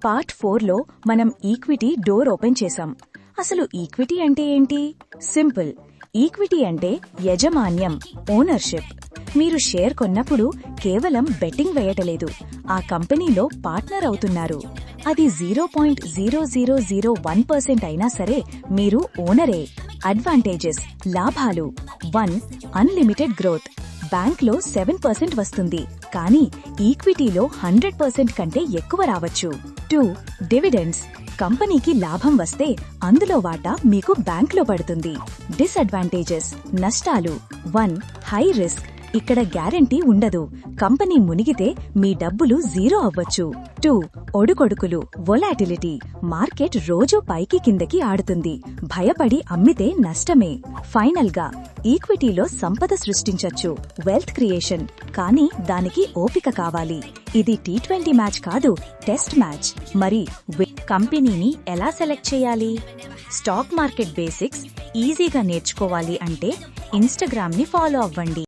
Part 4లో మనం equity door open చేశాం. అసలు ఈక్విటీ అంటే ఏంటి? సింపుల్. ఈక్విటీ అంటే యజమాన్యం, ఓనర్షిప్. మీరు షేర్ కొన్నప్పుడు కేవలం బెట్టింగ్ వేయటలేదు, ఆ కంపెనీలో పార్ట్నర్ అవుతున్నారు. అది 0.0001% అయినా సరే మీరు ఓనరే. అడ్వాంటేజెస్, లాభాలు: 1. Unlimited growth. బ్యాంక్లో 7% వస్తుంది, కానీ ఈక్విటీలో 100% కంటే ఎక్కువ రావచ్చు. 2. డివిడెండ్స్. కంపెనీకి లాభం వస్తే అందులో వాటా మీకు బ్యాంక్లో పడుతుంది. డిసడ్వాంటేజెస్, నష్టాలు: 1. High risk. ఇక్కడ గ్యారెంటీ ఉండదు, కంపెనీ మునిగితే మీ డబ్బులు జీరో అవ్వచ్చు. 2. ఒడుకొడుకులు, వొలాటిలిటీ. మార్కెట్ రోజూ పైకి కిందకి ఆడుతుంది, భయపడి అమ్మితే నష్టమే. ఫైనల్ గా, ఈక్విటీలో సంపద సృష్టించొచ్చు, వెల్త్ క్రియేషన్, కానీ దానికి ఓపిక కావాలి. ఇది T20 మ్యాచ్ కాదు, టెస్ట్ మ్యాచ్. మరి కంపెనీని ఎలా సెలెక్ట్ చేయాలి? స్టాక్ మార్కెట్ బేసిక్స్ ఈజీగా నేర్చుకోవాలి అంటే ఇన్స్టాగ్రామ్ని ఫాలో అవ్వండి.